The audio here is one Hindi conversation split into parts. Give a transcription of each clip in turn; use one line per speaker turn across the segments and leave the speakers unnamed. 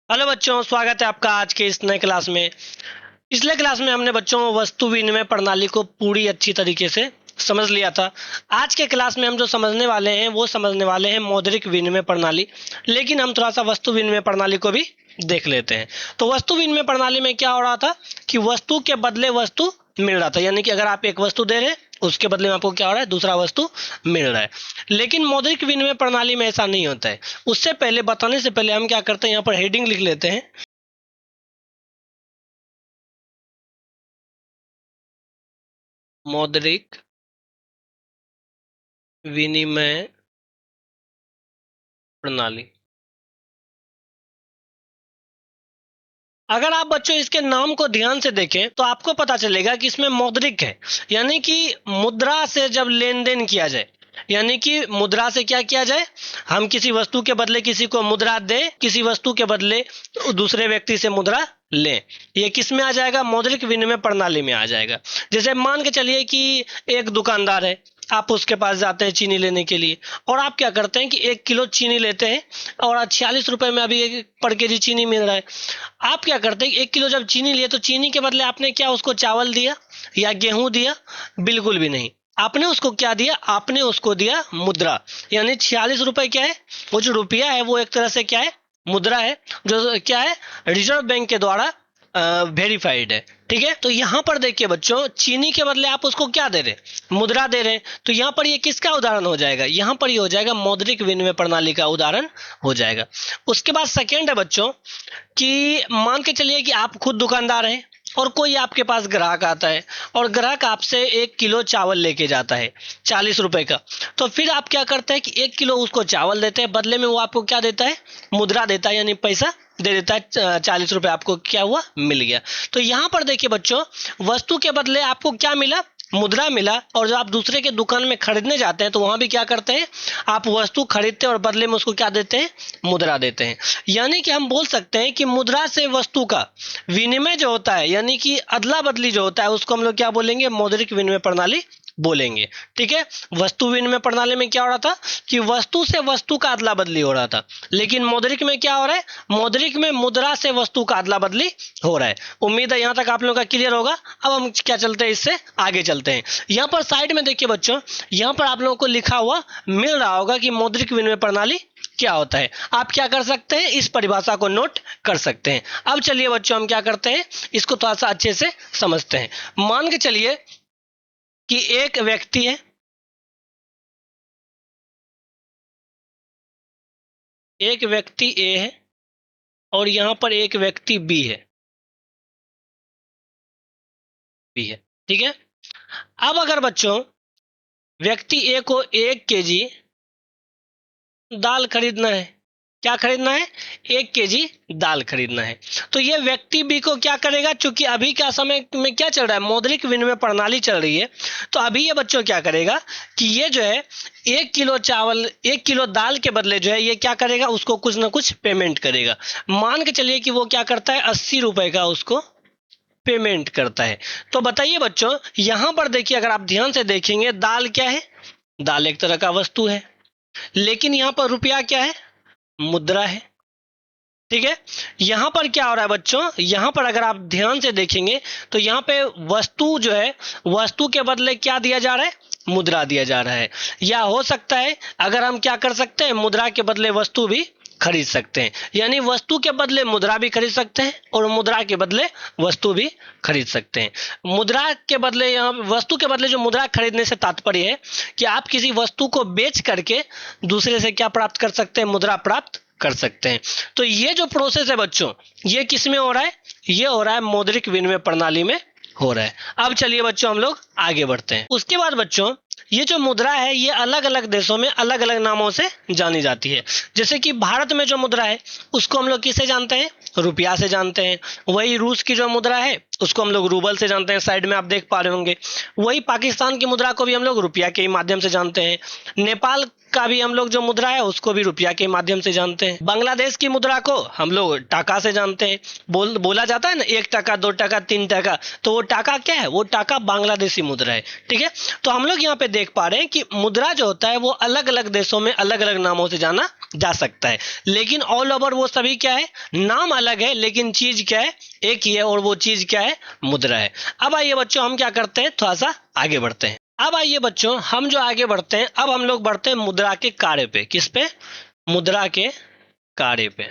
हेलो बच्चों, स्वागत है आपका आज के इस नए क्लास में। पिछले क्लास में हमने बच्चों वस्तु विनिमय प्रणाली को पूरी अच्छी तरीके से समझ लिया था। आज के क्लास में हम जो समझने वाले हैं वो समझने वाले हैं मौद्रिक विनिमय प्रणाली। लेकिन हम थोड़ा सा वस्तु विनिमय प्रणाली को भी देख लेते हैं। तो वस्तु विनिमय प्रणाली में क्या हो रहा था कि वस्तु के बदले वस्तु मिल रहा था, यानी कि अगर आप एक वस्तु दे रहे हैं उसके बदले में आपको क्या हो रहा है, दूसरा वस्तु मिल रहा है। लेकिन मौद्रिक विनिमय प्रणाली में ऐसा नहीं होता है। उससे पहले बताने से पहले हम क्या करते हैं, यहाँ पर हेडिंग लिख लेते हैं। मौद्रिक विनिमय प्रणाली। अगर आप बच्चों इसके नाम को ध्यान से देखें तो आपको पता चलेगा कि इसमें मौद्रिक है, यानी कि मुद्रा से जब लेन देन किया जाए, यानी कि मुद्रा से क्या किया जाए, हम किसी वस्तु के बदले किसी को मुद्रा दें, किसी वस्तु के बदले दूसरे व्यक्ति से मुद्रा लें। ये किस में आ जाएगा, मौद्रिक विनिमय प्रणाली में आ जाएगा। जैसे मान के चलिए कि एक दुकानदार है, आप उसके पास जाते हैं चीनी लेने के लिए, और आप क्या करते हैं कि 1 किलो चीनी लेते हैं और 46 रुपए में अभी एक पर केजी चीनी मिल रहा है। आप क्या करते हैं, 1 किलो जब चीनी लिए तो चीनी के बदले आपने क्या उसको चावल दिया या गेहूं दिया? बिल्कुल भी नहीं। आपने उसको क्या दिया, आपने उसको दिया मुद्रा। यानी 46 रुपए क्या है, वो जो रुपया है वो एक तरह से क्या है, मुद्रा है, जो क्या है, रिजर्व बैंक के द्वारा वेरीफाइड है। ठीक है, तो यहाँ पर देखिए बच्चों, चीनी के बदले आप उसको क्या दे रहे हैं, मुद्रा दे रहे हैं। तो यहाँ पर ये किसका उदाहरण हो जाएगा, यहाँ पर ये हो जाएगा मौद्रिक विनिमय प्रणाली का उदाहरण हो जाएगा। उसके बाद सेकेंड है बच्चों कि मान के चलिए कि आप खुद दुकानदार हैं और कोई आपके पास ग्राहक आता है और ग्राहक आपसे 1 किलो चावल लेके जाता है 40 रुपए का। तो फिर आप क्या करते हैं कि 1 किलो उसको चावल देते हैं, बदले में वो आपको क्या देता है, मुद्रा देता है, यानी पैसा दे देता है। 40 रुपए आपको क्या हुआ, मिल गया। तो यहाँ पर देखिए बच्चों, वस्तु के बदले आपको क्या मिला, मुद्रा मिला। और जब आप दूसरे के दुकान में खरीदने जाते हैं तो वहां भी क्या करते हैं, आप वस्तु खरीदते हैं और बदले में उसको क्या देते हैं, मुद्रा देते हैं। यानी कि हम बोल सकते हैं कि मुद्रा से वस्तु का विनिमय जो होता है, यानी कि अदला बदली जो होता है, उसको हम लोग क्या बोलेंगे, मौद्रिक विनिमय प्रणाली बोलेंगे। ठीक है, वस्तु विनिमय प्रणाली में क्या हो रहा था कि वस्तु से वस्तु का अदला बदली हो रहा था। लेकिन मौद्रिक में क्या हो रहा है, मौद्रिक में मुद्रा से वस्तु का अदला बदली हो रहा है। उम्मीद है यहाँ तक आप लोगों का क्लियर होगा। अब हम क्या चलते हैं, इससे आगे चलते हैं। यहाँ पर साइड में देखिए बच्चों, यहाँ पर आप लोगों को लिखा हुआ मिल रहा होगा कि मौद्रिक विनिमय प्रणाली क्या होता है। आप क्या कर सकते हैं, इस परिभाषा को नोट कर सकते हैं। अब चलिए बच्चों, हम क्या करते हैं, इसको थोड़ा सा अच्छे से समझते हैं। मान के चलिए कि एक व्यक्ति है, एक व्यक्ति ए है और यहां पर एक व्यक्ति बी है। ठीक है, अब अगर बच्चों व्यक्ति ए को 1 केजी दाल खरीदना है, क्या खरीदना है, 1 केजी दाल खरीदना है, तो ये व्यक्ति बी को क्या करेगा, चूंकि अभी का समय में क्या चल रहा है, मौद्रिक विनिमय प्रणाली चल रही है। तो अभी ये बच्चों क्या करेगा कि ये जो है 1 किलो चावल, 1 किलो दाल के बदले जो है ये क्या करेगा, उसको कुछ ना कुछ पेमेंट करेगा। मान के चलिए कि वो क्या करता है, 80 रुपए का उसको पेमेंट करता है। तो बताइए बच्चों, यहां पर देखिए, अगर आप ध्यान से देखेंगे, दाल क्या है, दाल एक तरह का वस्तु है, लेकिन यहाँ पर रुपया क्या है, मुद्रा है। ठीक है, यहां पर क्या हो रहा है बच्चों, यहां पर अगर आप ध्यान से देखेंगे तो यहाँ पे वस्तु जो है, वस्तु के बदले क्या दिया जा रहा है, मुद्रा दिया जा रहा है। या हो सकता है अगर हम क्या कर सकते हैं, मुद्रा के बदले वस्तु भी खरीद सकते हैं, यानी वस्तु के बदले मुद्रा भी खरीद सकते हैं और मुद्रा के बदले वस्तु भी खरीद सकते हैं। मुद्रा के बदले, यहाँ वस्तु के बदले जो मुद्रा खरीदने से तात्पर्य है कि आप किसी वस्तु को बेच करके दूसरे से क्या प्राप्त कर सकते हैं, मुद्रा प्राप्त कर सकते हैं। तो ये जो प्रोसेस है बच्चों, ये किस में हो रहा है, ये हो रहा है मौद्रिक विनिमय प्रणाली में हो रहा है। अब चलिए बच्चों, हम लोग आगे बढ़ते हैं। उसके बाद बच्चों, ये जो मुद्रा है ये अलग अलग देशों में अलग अलग नामों से जानी जाती है। जैसे कि भारत में जो मुद्रा है उसको हम लोग किससे जानते हैं, रुपया से जानते हैं। वही रूस की जो मुद्रा है उसको हम लोग रूबल से जानते हैं, साइड में आप देख पा रहे होंगे। वही पाकिस्तान की मुद्रा को भी हम लोग रुपया के ही माध्यम से जानते हैं। नेपाल का भी हम लोग जो मुद्रा है उसको भी रुपया के माध्यम से जानते हैं। बांग्लादेश की मुद्रा को हम लोग टाका से जानते हैं। बोला जाता है ना 1 टाका 2 टाका 3 टाका, तो वो टाका क्या है? वो टाका बांग्लादेशी मुद्रा है। ठीक है, तो हम लोग यहाँ पे देख पा रहे हैं कि मुद्रा जो होता है वो अलग अलग देशों में अलग अलग नामों से जाना जा सकता है, लेकिन ऑल ओवर वो सभी क्या है? नाम अलग है, लेकिन चीज क्या है? एक ही है, और वो चीज क्या है? मुद्रा है। अब आइए बच्चों हम क्या करते हैं, थोड़ा सा आगे बढ़ते हैं। अब आइए बच्चों हम जो आगे बढ़ते हैं, अब हम लोग बढ़ते हैं मुद्रा के कार्य पे। किस पे? मुद्रा के कार्य पे।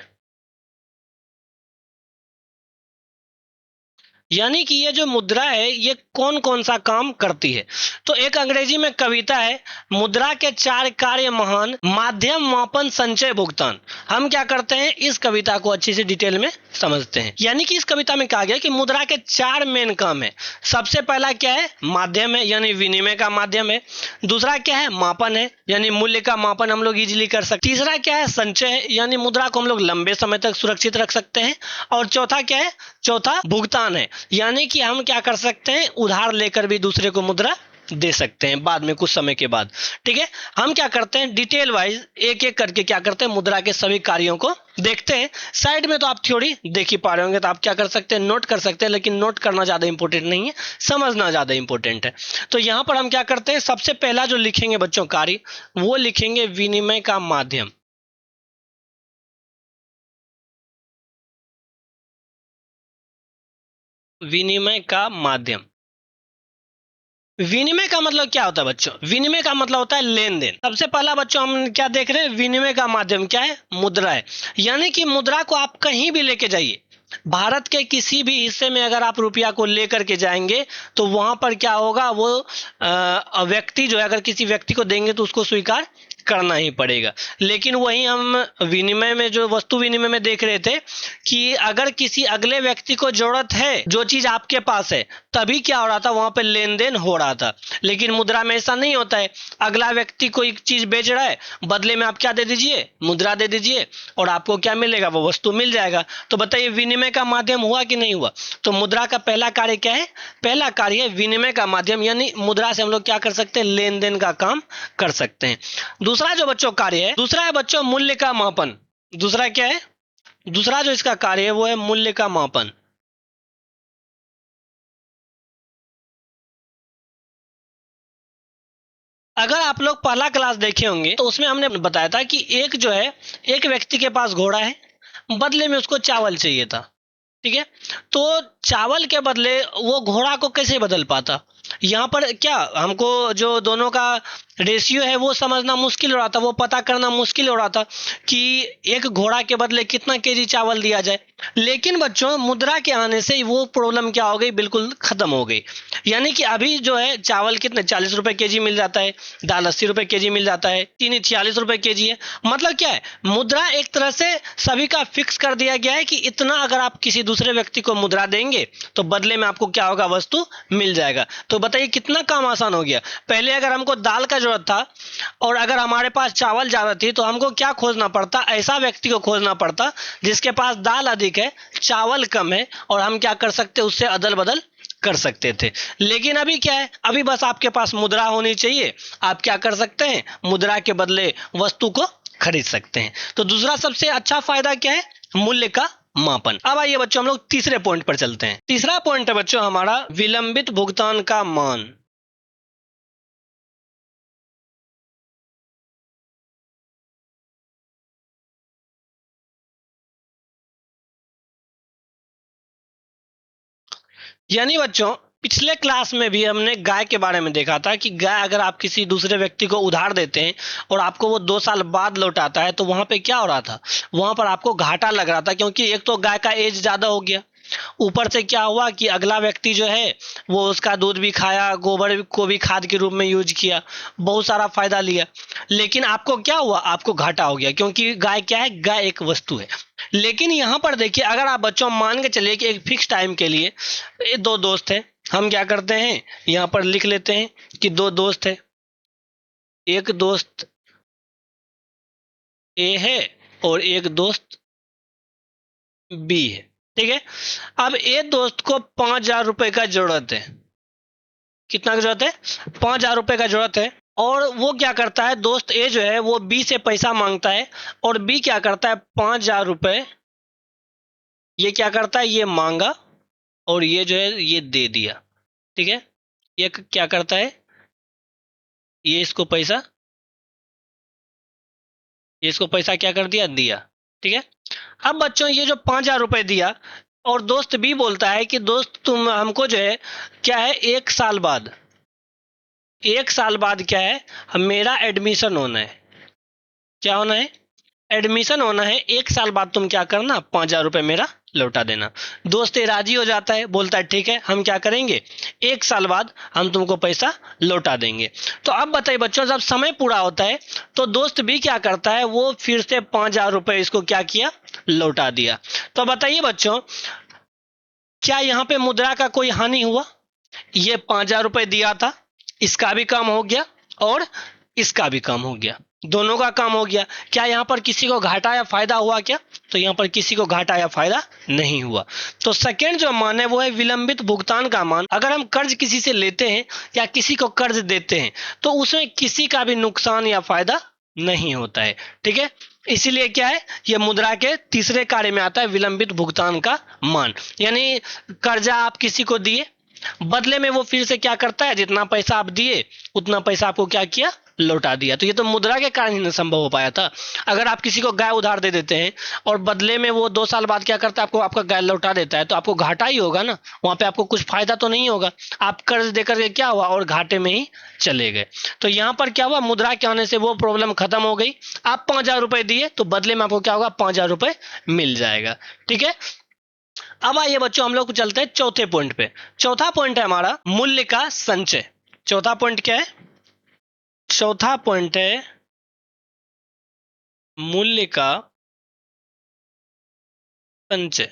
यानी कि ये जो मुद्रा है ये कौन कौन सा काम करती है। तो एक अंग्रेजी में कविता है, मुद्रा के 4 कार्य महान, माध्यम, मापन, संचय, भुगतान। हम क्या करते हैं, इस कविता को अच्छे से डिटेल में समझते हैं। यानी कि इस कविता में कहा गया कि मुद्रा के 4 मेन काम है। सबसे पहला क्या है? माध्यम है, यानी विनिमय का माध्यम है। दूसरा क्या है? मापन है, यानी मूल्य का मापन हम लोग इजिली कर सकते हैं। तीसरा क्या है? संचय है, यानी मुद्रा को हम लोग लंबे समय तक सुरक्षित रख सकते हैं। और चौथा क्या है? चौथा भुगतान है, यानी कि हम क्या कर सकते हैं, उधार लेकर भी दूसरे को मुद्रा दे सकते हैं बाद में, कुछ समय के बाद। ठीक है, हम क्या करते हैं, डिटेल वाइज एक एक करके क्या करते हैं, मुद्रा के सभी कार्यों को देखते हैं। साइड में तो आप थ्योरी देख ही पा रहे होंगे, तो आप क्या कर सकते हैं, नोट कर सकते हैं, लेकिन नोट करना ज्यादा इंपॉर्टेंट नहीं है, समझना ज्यादा इंपॉर्टेंट है। तो यहां पर हम क्या करते हैं, सबसे पहला जो लिखेंगे बच्चों कार्य, वो लिखेंगे विनिमय का माध्यम। विनिमय का माध्यम। विनिमय का मतलब क्या होता है बच्चों? विनिमय का मतलब होता है लेन देन। सबसे पहला बच्चों हम क्या देख रहे हैं, विनिमय का माध्यम क्या है? मुद्रा है। यानी कि मुद्रा को आप कहीं भी लेके जाइए, भारत के किसी भी हिस्से में अगर आप रुपया को लेकर के जाएंगे तो वहां पर क्या होगा, वो व्यक्ति जो है अगर किसी व्यक्ति को देंगे तो उसको स्वीकार करना ही पड़ेगा। लेकिन वही हम विनिमय में, जो वस्तु विनिमय में देख रहे थे कि अगर किसी अगले व्यक्ति को जरूरत है जो चीज आपके पास है, तभी क्या हो रहा था, वहां पे लेन देन हो रहा था। लेकिन मुद्रा में ऐसा नहीं होता है। अगला व्यक्ति कोई चीज बेच रहा है, बदले में आप क्या दे दीजिए, मुद्रा दे दीजिए, और आपको क्या मिलेगा, वो वस्तु मिल जाएगा। तो बताइए विनिमय का माध्यम हुआ कि नहीं हुआ? तो मुद्रा का पहला कार्य क्या है? पहला कार्य है विनिमय का माध्यम, यानी मुद्रा से हम लोग क्या कर सकते हैं, लेन देन का काम कर सकते हैं। दूसरा जो बच्चों कार्य है, दूसरा है बच्चों मूल्य का मापन। दूसरा क्या है? दूसरा जो इसका कार्य है वो है मूल्य का मापन। अगर आप लोग पहला क्लास देखे होंगे तो उसमें हमने बताया था कि एक जो है, एक व्यक्ति के पास घोड़ा है, बदले में उसको चावल चाहिए था। ठीक है, तो चावल के बदले वो घोड़ा को कैसे बदल पाता? यहाँ पर क्या हमको जो दोनों का रेशियो है वो समझना मुश्किल हो रहा था, वो पता करना मुश्किल हो रहा था कि एक घोड़ा के बदले कितना केजी चावल दिया जाए। लेकिन बच्चों मुद्रा के आने से वो प्रॉब्लम क्या हो गई, बिल्कुल खत्म हो गई। यानी कि अभी जो है चावल कितने 40 रुपए केजी मिल जाता है, दाल 80 रुपए केजी मिल जाता है, चीनी 46 रुपए केजी है। मतलब क्या है, मुद्रा एक तरह से सभी का फिक्स कर दिया गया है कि इतना अगर आप किसी दूसरे व्यक्ति को मुद्रा देंगे तो बदले में आपको क्या होगा, वस्तु मिल जाएगा। तो बताइए कितना काम आसान हो गया। पहले अगर हमको दाल का जरूरत था और अगर हमारे पास चावल ज्यादा थी तो हमको क्या खोजना पड़ता, ऐसा व्यक्ति को खोजना पड़ता जिसके पास दाल अधिक है, चावल कम है, और हम क्या कर सकते, उससे अदल बदल कर सकते थे। लेकिन अभी क्या है, अभी बस आपके पास मुद्रा होनी चाहिए, आप क्या कर सकते हैं, मुद्रा के बदले वस्तु को खरीद सकते हैं। तो दूसरा सबसे अच्छा फायदा क्या है, मूल्य का मापन। अब आइए बच्चों हम लोग तीसरे पॉइंट पर चलते हैं। तीसरा पॉइंट है बच्चों हमारा विलंबित भुगतान का मान। यानी बच्चों पिछले क्लास में भी हमने गाय के बारे में देखा था कि गाय अगर आप किसी दूसरे व्यक्ति को उधार देते हैं और आपको वो 2 साल बाद लौटाता है तो वहां पे क्या हो रहा था, वहां पर आपको घाटा लग रहा था, क्योंकि एक तो गाय का एज ज्यादा हो गया, ऊपर से क्या हुआ कि अगला व्यक्ति जो है वो उसका दूध भी खाया, गोबर को भी खाद के रूप में यूज किया, बहुत सारा फायदा लिया। लेकिन आपको क्या हुआ, आपको घाटा हो गया, क्योंकि गाय क्या है, गाय एक वस्तु है। लेकिन यहां पर देखिए, अगर आप बच्चों मान के चलिए कि एक फिक्स टाइम के लिए ये दो दोस्त हैं, हम क्या करते हैं, यहां पर लिख लेते हैं कि दो दोस्त है, एक दोस्त ए है और एक दोस्त बी है। ठीक है, अब ए दोस्त को 5,000 रुपए का जरूरत है। कितना की जरूरत है, 5,000 रुपए का जरूरत है। और वो क्या करता है, दोस्त ए जो है वो बी से पैसा मांगता है, और बी क्या करता है, 5,000 रुपए ये क्या करता है, ये मांगा, और ये जो है ये दे दिया। ठीक है, ये क्या करता है, ये इसको पैसा, ये इसको पैसा क्या कर दिया, दिया। ठीक है, अब बच्चों ये जो 5,000 रुपए दिया, और दोस्त बी बोलता है कि दोस्त तुम हमको जो है क्या है, 1 साल बाद, 1 साल बाद क्या है, मेरा एडमिशन होना है। क्या होना है, एडमिशन होना है। 1 साल बाद तुम क्या करना, 5,000 रुपए मेरा लौटा देना। दोस्त ये राजी हो जाता है, बोलता है ठीक है, हम क्या करेंगे, 1 साल बाद हम तुमको पैसा लौटा देंगे। तो अब बताइए बच्चों, जब समय पूरा होता है तो दोस्त भी क्या करता है, वो फिर से 5,000 रुपए इसको क्या किया, लौटा दिया। तो बताइए बच्चों, क्या यहाँ पे मुद्रा का कोई हानि हुआ, ये 5,000 रुपए दिया था, इसका भी काम हो गया और इसका भी काम हो गया, दोनों का काम हो गया। क्या यहाँ पर किसी को घाटा या फायदा हुआ क्या, तो यहाँ पर किसी को घाटा या फायदा नहीं हुआ। तो सेकंड जो मान है वो है विलंबित भुगतान का मान। अगर हम कर्ज किसी से लेते हैं या किसी को कर्ज देते हैं तो उसमें किसी का भी नुकसान या फायदा नहीं होता है। ठीक है, इसीलिए क्या है, ये मुद्रा के तीसरे कार्य में आता है विलंबित भुगतान का मान। यानी कर्जा आप किसी को दिए, बदले में वो फिर से क्या करता है, जितना पैसा आप दिए उतना पैसा आपको क्या किया, लौटा दिया। तो ये तो मुद्रा के कारण ही नहीं संभव हो पाया था। अगर आप किसी को गाय उधार दे देते हैं और बदले में वो 2 साल बाद क्या करता है, आपको आपका गाय लौटा देता है, तो आपको घाटा ही होगा ना, वहां पे आपको कुछ फायदा तो नहीं होगा। आप कर्ज देकर के क्या हुआ, और घाटे में ही चले गए। तो यहाँ पर क्या हुआ, मुद्रा के आने से वो प्रॉब्लम खत्म हो गई। आप 5,000 रुपए दिए तो बदले में आपको क्या होगा, 5,000 रुपए मिल जाएगा। ठीक है, अब आइए बच्चों हम लोग चलते हैं चौथे पॉइंट पे। चौथा पॉइंट है हमारा मूल्य का संचय। चौथा पॉइंट क्या है, चौथा पॉइंट है मूल्य का संचय।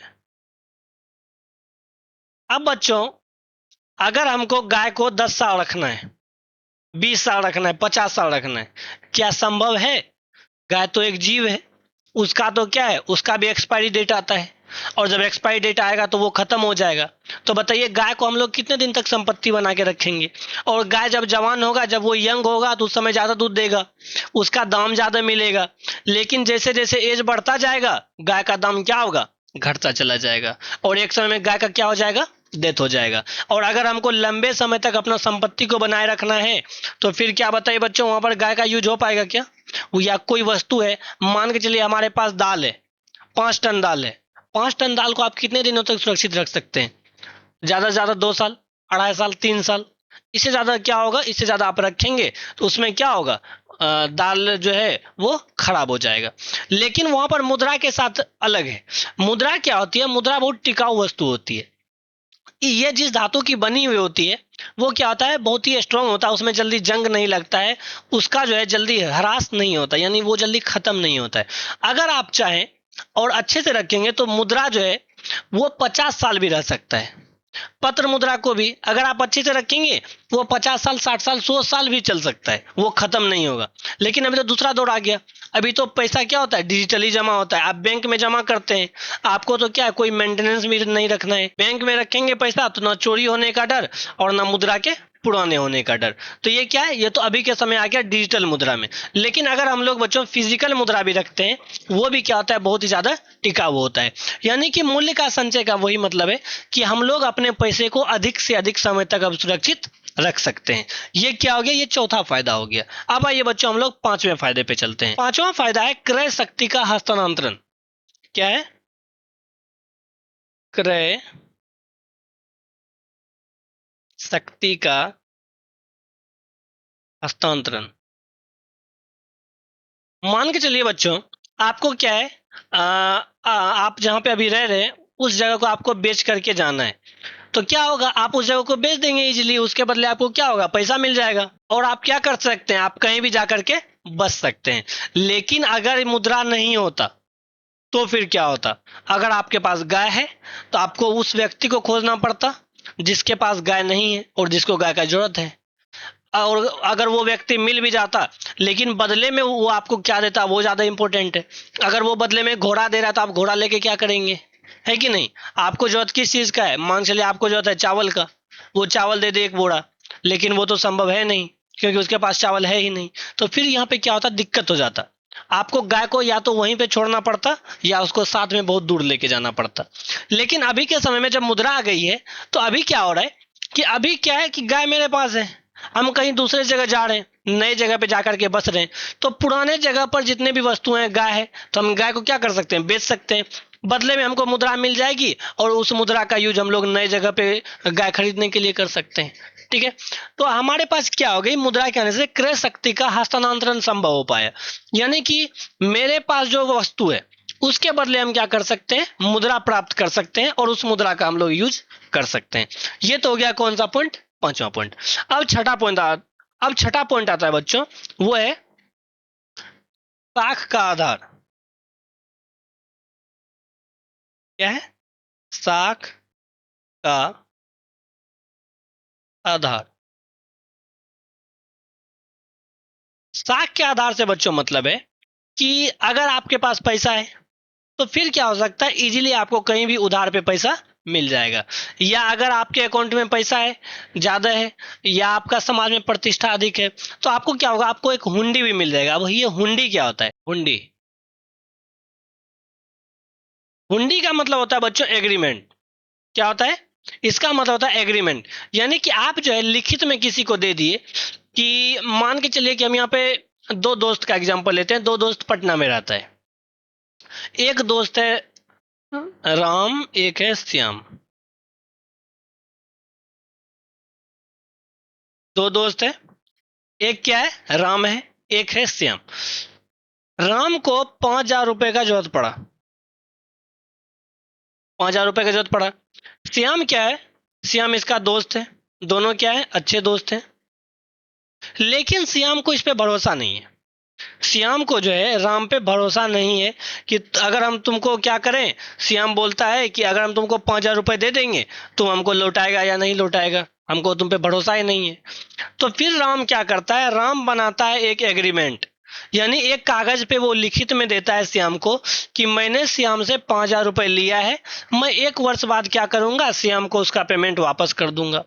अब बच्चों, अगर हमको गाय को 10 साल रखना है, 20 साल रखना है, 50 साल रखना है, क्या संभव है। गाय तो एक जीव है, उसका तो क्या है, उसका भी एक्सपायरी डेट आता है, और जब एक्सपायरी डेट आएगा तो वो खत्म हो जाएगा। तो बताइए गाय को हम लोग कितने दिन तक संपत्ति बना के रखेंगे। और गाय जब जवान होगा, जब वो यंग होगा तो उस समय ज्यादा दूध देगा, उसका दाम ज्यादा मिलेगा। लेकिन जैसे जैसे एज बढ़ता जाएगा गाय का दाम क्या होगा, घटता चला जाएगा, और एक समय में गाय का क्या हो जाएगा, डेथ हो जाएगा। और अगर हमको लंबे समय तक अपना संपत्ति को बनाए रखना है तो फिर क्या बताइए बच्चों, वहां पर गाय का यूज हो पाएगा क्या। वो या कोई वस्तु है, मान के चलिए हमारे पास दाल है, 5 टन दाल है, 5 टन दाल को आप कितने दिनों तक सुरक्षित रख सकते हैं, ज्यादा से ज्यादा 2 साल, 2.5 साल, 3 साल। इससे ज्यादा क्या होगा, इससे ज्यादा आप रखेंगे तो उसमें क्या होगा, दाल जो है वो खराब हो जाएगा। लेकिन वहां पर मुद्रा के साथ अलग है। मुद्रा क्या होती है, मुद्रा बहुत टिकाऊ वस्तु होती है। ये जिस धातु की बनी हुई होती है वो क्या होता है, बहुत ही स्ट्रांग होता है, उसमें जल्दी जंग नहीं लगता है, उसका जो है जल्दी ह्रास नहीं होता, यानी वो जल्दी खत्म नहीं होता है। अगर आप चाहें और अच्छे से रखेंगे तो मुद्रा जो है वो 50 साल भी रह सकता है। पत्र मुद्रा को भी अगर आप अच्छे से रखेंगे वो 50 साल, 60 साल, 100 साल भी चल सकता है, वो खत्म नहीं होगा। लेकिन अभी तो दूसरा दौर आ गया। अभी तो पैसा क्या होता है, डिजिटली जमा होता है, आप बैंक में जमा करते हैं, आपको तो क्या है, कोई मेंटेनेंस भी नहीं रखना है। बैंक में रखेंगे पैसा तो ना चोरी होने का डर और ना मुद्रा के पुराने होने का डर। तो ये क्या है, ये तो अभी के समय आ गया डिजिटल मुद्रा में। लेकिन अगर हम लोग बच्चों फिजिकल मुद्रा भी रखते हैं, वो भी क्या होता है, बहुत ही ज्यादा टिकाऊ होता है। यानी कि मूल्य का संचय का वही मतलब है कि हम लोग अपने पैसे को अधिक से अधिक समय तक अब सुरक्षित रख सकते हैं। ये क्या हो गया, ये चौथा फायदा हो गया। अब आइए बच्चों हम लोग पांचवें फायदे पे चलते हैं। पांचवा फायदा है क्रय शक्ति का हस्तांतरण। क्या है, क्रय शक्ति का हस्तांतरण। मान के चलिए बच्चों, आपको क्या है, आप जहां पे अभी रह रहे हैं उस जगह को आपको बेच करके जाना है। तो क्या होगा, आप उस जगह को बेच देंगे इजीली, उसके बदले आपको क्या होगा, पैसा मिल जाएगा, और आप क्या कर सकते हैं, आप कहीं भी जा करके बच सकते हैं। लेकिन अगर मुद्रा नहीं होता तो फिर क्या होता, अगर आपके पास गाय है तो आपको उस व्यक्ति को खोजना पड़ता जिसके पास गाय नहीं है और जिसको गाय का जरूरत है। और अगर वो व्यक्ति मिल भी जाता लेकिन बदले में वो आपको क्या देता वो ज्यादा इंपॉर्टेंट है। अगर वो बदले में घोड़ा दे रहा है तो आप घोड़ा लेके क्या करेंगे, है कि नहीं। आपको जरूरत किस चीज का है, मान चलिए आपको जरूरत है चावल का, वो चावल दे दे 1 बोरा, लेकिन वो तो संभव है नहीं। क्योंकि उसके पास चावल है ही नहीं। तो फिर यहाँ पे क्या होता, दिक्कत हो जाता, आपको गाय को या तो वहीं पे छोड़ना पड़ता या उसको साथ में बहुत दूर लेके जाना पड़ता। लेकिन अभी के समय में जब मुद्रा आ गई है, तो अभी क्या हो रहा है कि अभी क्या है कि गाय मेरे पास है, हम कहीं दूसरे जगह जा रहे हैं, नई जगह पे जाकर के बस रहे हैं, तो पुराने जगह पर जितने भी वस्तुएं गाय है, तो हम गाय को क्या कर सकते हैं, बेच सकते हैं, बदले में हमको मुद्रा मिल जाएगी और उस मुद्रा का यूज हम लोग नए जगह पे गाय खरीदने के लिए कर सकते हैं। ठीक है, तो हमारे पास क्या हो गई, मुद्रा के आने से क्रय शक्ति का हस्तांतरण संभव हो पाया। यानी कि मेरे पास जो वस्तु है उसके बदले हम क्या कर सकते हैं, मुद्रा प्राप्त कर सकते हैं और उस मुद्रा का हम लोग यूज कर सकते हैं। ये तो हो गया कौन सा पॉइंट, पांचवा पॉइंट। अब छठा पॉइंट आता है बच्चों, वो है साख का आधार। क्या है, साख का आधार। साख के आधार से बच्चों मतलब है कि अगर आपके पास पैसा है तो फिर क्या हो सकता है, इजीली आपको कहीं भी उधार पे पैसा मिल जाएगा। या अगर आपके अकाउंट में पैसा है, ज्यादा है, या आपका समाज में प्रतिष्ठा अधिक है, तो आपको क्या होगा, आपको एक हुंडी भी मिल जाएगा। अब ये हुंडी क्या होता है, हुंडी, हुंडी का मतलब होता है बच्चों एग्रीमेंट। क्या होता है, इसका मतलब होता है एग्रीमेंट। यानी कि आप जो है लिखित में किसी को दे दिए कि मान के चलिए कि हम यहाँ पे दो दोस्त का एग्जांपल लेते हैं, दो दोस्त पटना में रहता है, एक दोस्त है राम, एक है श्याम। दो दोस्त है, एक क्या है, राम है, एक है श्याम। राम को 5,000 रुपए का जरूरत पड़ा, 5,000 रुपए का जरूरत पड़ा। श्याम क्या है, श्याम इसका दोस्त है, दोनों क्या है, अच्छे दोस्त हैं। लेकिन श्याम को इस पे भरोसा नहीं है, श्याम को जो है राम पे भरोसा नहीं है कि अगर हम तुमको क्या करें, श्याम बोलता है कि अगर हम तुमको 5,000 रुपए दे देंगे तो हमको लौटाएगा या नहीं लौटाएगा, हमको तुम पे भरोसा ही नहीं है। तो फिर राम क्या करता है, राम बनाता है एक एग्रीमेंट, यानी एक कागज पे वो लिखित में देता है श्याम को कि मैंने श्याम से 5,000 रुपए लिया है, मैं 1 वर्ष बाद क्या करूंगा, श्याम को उसका पेमेंट वापस कर दूंगा।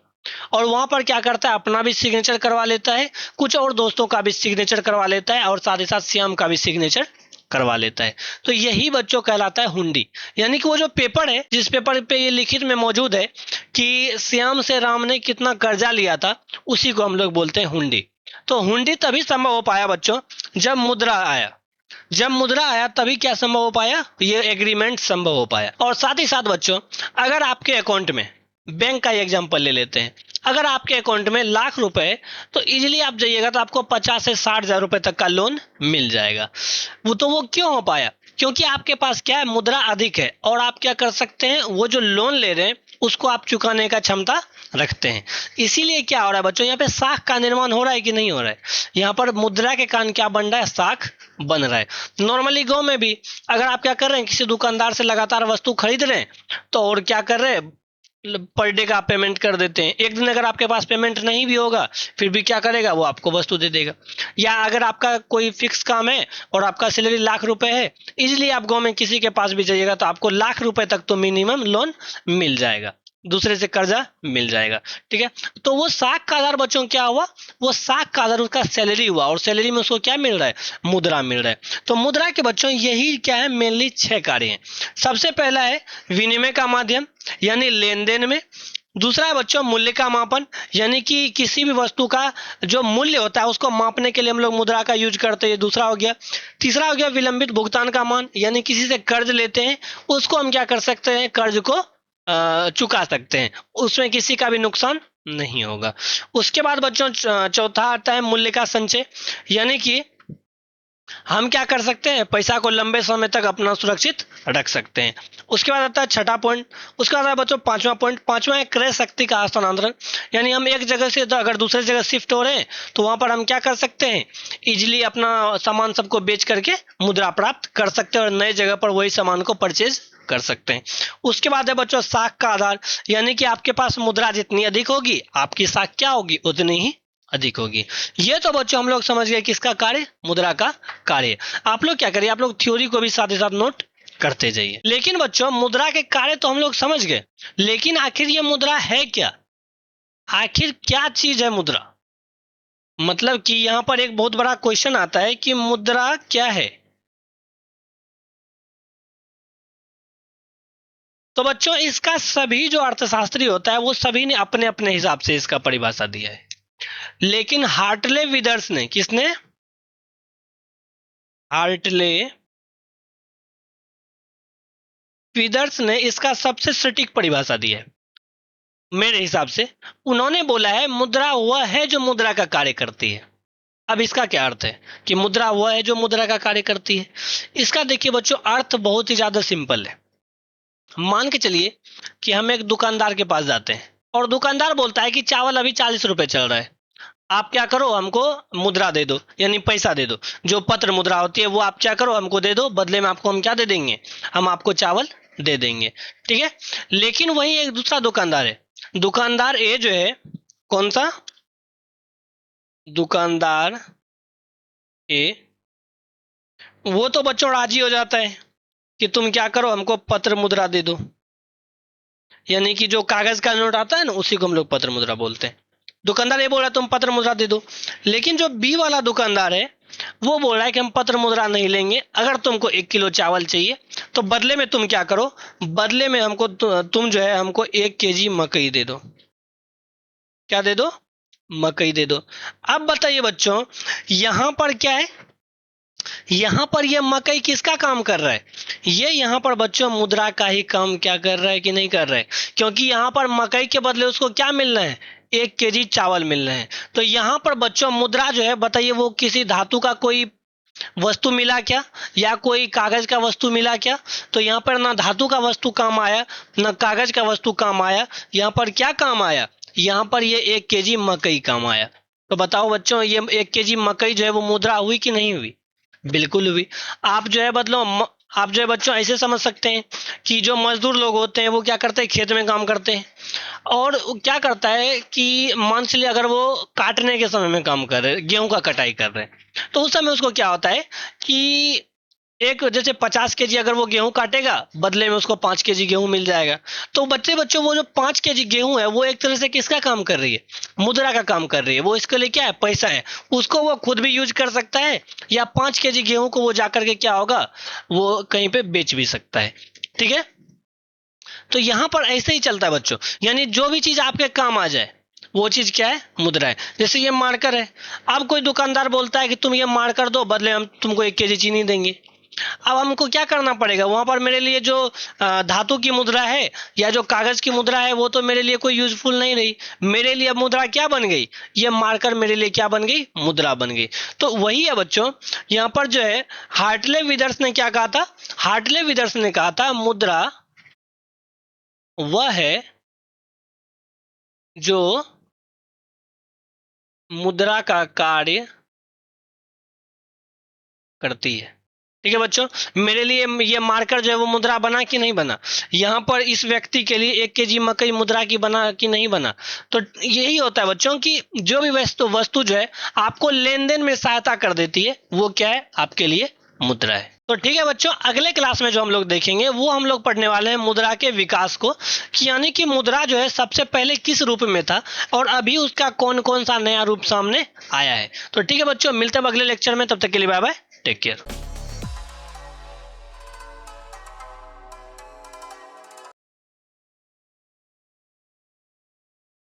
और वहां पर क्या करता है, अपना भी सिग्नेचर करवा लेता है, कुछ और दोस्तों का भी सिग्नेचर करवा लेता है और साथ ही साथ श्याम का भी सिग्नेचर करवा लेता है। तो यही बच्चों कहलाता है हुंडी। यानी कि वो जो पेपर है, जिस पेपर पे ये लिखित में मौजूद है कि श्याम से राम ने कितना कर्जा लिया था, उसी को हम लोग बोलते हैं हुंडी। तो हुंडी तभी संभव हो पाया बच्चों जब मुद्रा आया, जब मुद्रा आया तभी क्या संभव हो पाया, ये एग्रीमेंट संभव हो पाया। और साथ ही साथ बच्चों, अगर आपके अकाउंट में, बैंक का एग्जांपल ले लेते हैं, अगर आपके अकाउंट में लाख रुपए है तो इजीली आप जाइएगा तो आपको 50 से 60,000 रुपए तक का लोन मिल जाएगा। वो क्यों हो पाया, क्योंकि आपके पास क्या है, मुद्रा अधिक है और आप क्या कर सकते हैं, वो जो लोन ले रहे हैं उसको आप चुकाने का क्षमता रखते हैं। इसीलिए क्या हो रहा है बच्चों, यहाँ पे साख का निर्माण हो रहा है कि नहीं हो रहा है, यहाँ पर मुद्रा के कारण क्या बन रहा है, साख बन रहा है। नॉर्मली गांव में भी अगर आप क्या कर रहे हैं, किसी दुकानदार से लगातार वस्तु खरीद रहे हैं, तो और क्या कर रहे हैं, पर डे का आप पेमेंट कर देते हैं। एक दिन अगर आपके पास पेमेंट नहीं भी होगा फिर भी क्या करेगा, वो आपको वस्तु दे देगा। या अगर आपका कोई फिक्स काम है और आपका सैलरी लाख रुपए है, इजीली आप गांव में किसी के पास भी जाइएगा तो आपको लाख रुपए तक तो मिनिमम लोन मिल जाएगा, दूसरे से कर्जा मिल जाएगा। ठीक है, तो वो साख का आधार बच्चों क्या हुआ, वो साख का आधार उसका सैलरी हुआ और सैलरी में उसको क्या मिल रहा है, मुद्रा मिल रहा है। तो मुद्रा के बच्चों यही क्या है, मेनली 6 कार्य हैं। सबसे पहला है विनिमय का माध्यम, यानी लेन देन में। दूसरा है बच्चों मूल्य का मापन, यानी कि किसी भी वस्तु का जो मूल्य होता है उसको मापने के लिए हम लोग मुद्रा का यूज करते हैं, दूसरा हो गया। तीसरा हो गया विलंबित भुगतान का मान, यानी किसी से कर्ज लेते हैं उसको हम क्या कर सकते हैं, कर्ज को चुका सकते हैं, उसमें किसी का भी नुकसान नहीं होगा। उसके बाद बच्चों चौथा आता है मूल्य का संचय, यानी कि हम क्या कर सकते हैं, पैसा को लंबे समय तक अपना सुरक्षित रख सकते हैं। उसके बाद आता है छठा पॉइंट। उसके बाद आता है बच्चों पांचवा पॉइंट, पांचवा है क्रय शक्ति का हस्तांतरण, यानी हम एक जगह से तो अगर दूसरे जगह शिफ्ट हो रहे हैं तो वहां पर हम क्या कर सकते हैं, इजिली अपना सामान सबको बेच करके मुद्रा प्राप्त कर सकते हैं और नए जगह पर वही सामान को परचेज कर सकते हैं। उसके बाद है बच्चों साख का आधार, यानी कि आपके पास मुद्रा जितनी अधिक होगी आपकी साख क्या होगी, उतनी ही अधिक होगी। ये तो बच्चों हम लोग समझ गए किसका कार्य, मुद्रा का कार्य। आप लोग क्या करिए, आप लोग थ्योरी को भी साथ ही साथ नोट करते जाइए। लेकिन बच्चों मुद्रा के कार्य तो हम लोग समझ गए, लेकिन आखिर ये मुद्रा है क्या, आखिर क्या चीज है मुद्रा। मतलब कि यहाँ पर एक बहुत बड़ा क्वेश्चन आता है कि मुद्रा क्या है। तो बच्चों इसका सभी जो अर्थशास्त्री होता है वो सभी ने अपने अपने हिसाब से इसका परिभाषा दिया है, लेकिन हार्टले विदर्स ने, किसने? हार्टले विदर्स ने इसका सबसे सटीक परिभाषा दी है मेरे हिसाब से। उन्होंने बोला है मुद्रा वह है जो मुद्रा का कार्य करती है। अब इसका क्या अर्थ है कि मुद्रा वह है जो मुद्रा का कार्य करती है? इसका देखिए बच्चों अर्थ बहुत ही ज्यादा सिंपल है। मान के चलिए कि हम एक दुकानदार के पास जाते हैं और दुकानदार बोलता है कि चावल अभी 40 रुपए चल रहा है, आप क्या करो, हमको मुद्रा दे दो, यानी पैसा दे दो, जो पत्र मुद्रा होती है वो आप क्या करो, हमको दे दो, बदले में आपको हम क्या दे देंगे, हम आपको चावल दे देंगे। ठीक है। लेकिन वही एक दूसरा दुकानदार है, दुकानदार ए जो है, कौन सा? दुकानदार ए, वो तो बच्चों राजी हो जाता है कि तुम क्या करो, हमको पत्र मुद्रा दे दो, यानी कि जो कागज का नोट आता है ना उसी को हम लोग पत्र मुद्रा बोलते हैं। दुकानदार ये बोल रहा है तुम पत्र मुद्रा दे दो। लेकिन जो बी वाला दुकानदार है वो बोल रहा है कि हम पत्र मुद्रा नहीं लेंगे, अगर तुमको 1 किलो चावल चाहिए तो बदले में तुम क्या करो, बदले में हमको तुम जो है हमको 1 kg मकई दे दो। क्या दे दो? मकई दे दो। अब बताइए बच्चों यहां पर क्या है, यहां पर ये मकई किसका काम कर रहा है? ये यहां पर बच्चों मुद्रा का ही काम क्या कर रहा है कि नहीं कर रहा है, क्योंकि यहां पर मकई के बदले उसको क्या मिल रहा है, 1 kg चावल मिल रहे हैं। तो यहां पर बच्चों मुद्रा जो है, बताइए वो किसी धातु का कोई वस्तु मिला क्या, या कोई कागज का वस्तु मिला क्या? तो यहाँ पर ना धातु का वस्तु काम आया, ना कागज का वस्तु काम आया, यहाँ पर क्या काम आया, यहाँ पर ये 1 kg मकई काम आया। तो बताओ बच्चों ये 1 kg मकई जो है वो मुद्रा हुई कि नहीं हुई? बिल्कुल हुई। आप जो है आप जो है बच्चों ऐसे समझ सकते हैं कि जो मजदूर लोग होते हैं वो क्या करते हैं, खेत में काम करते हैं, और वो क्या करता है कि मान से लिए अगर वो काटने के समय में काम कर रहे हैं, गेहूं का कटाई कर रहे हैं, तो उस समय उसको क्या होता है कि एक जैसे 50 kg अगर वो गेहूं काटेगा, बदले में उसको 5 kg गेहूं मिल जाएगा। तो बच्चों वो जो 5 kg गेहूं है वो एक तरह से किसका काम कर रही है, मुद्रा का काम कर रही है। वो इसके लिए क्या है, पैसा है, उसको वो खुद भी यूज कर सकता है, या 5 kg गेहूं को वो जाकर के क्या होगा, वो कहीं पे बेच भी सकता है। ठीक है। तो यहां पर ऐसे ही चलता है बच्चों, यानी जो भी चीज आपके काम आ जाए वो चीज क्या है, मुद्रा है। जैसे ये मार्कर है, अब कोई दुकानदार बोलता है कि तुम ये मार्कर दो, बदले हम तुमको 1 kg चीनी देंगे। अब हमको क्या करना पड़ेगा, वहां पर मेरे लिए जो धातु की मुद्रा है या जो कागज की मुद्रा है वो तो मेरे लिए कोई यूजफुल नहीं रही, मेरे लिए अब मुद्रा क्या बन गई, ये मार्कर मेरे लिए क्या बन गई, मुद्रा बन गई। तो वही है बच्चों, यहाँ पर जो है हार्टले विदर्स ने क्या कहा था, हार्टले विदर्स ने कहा था मुद्रा वह है जो मुद्रा का कार्य करती है। ठीक है बच्चों, मेरे लिए ये मार्कर जो है वो मुद्रा बना कि नहीं बना, यहाँ पर इस व्यक्ति के लिए 1 kg मकई मुद्रा की बना कि नहीं बना। तो यही होता है बच्चों कि जो भी वस्तु जो है आपको लेन देन में सहायता कर देती है वो क्या है, आपके लिए मुद्रा है। तो ठीक है बच्चों, अगले क्लास में जो हम लोग देखेंगे वो हम लोग पढ़ने वाले हैं मुद्रा के विकास को, कि यानी कि मुद्रा जो है सबसे पहले किस रूप में था और अभी उसका कौन कौन सा नया रूप सामने आया है। तो ठीक है बच्चों, मिलते हैं अगले लेक्चर में, तब तक के लिए बाय बाय, टेक केयर।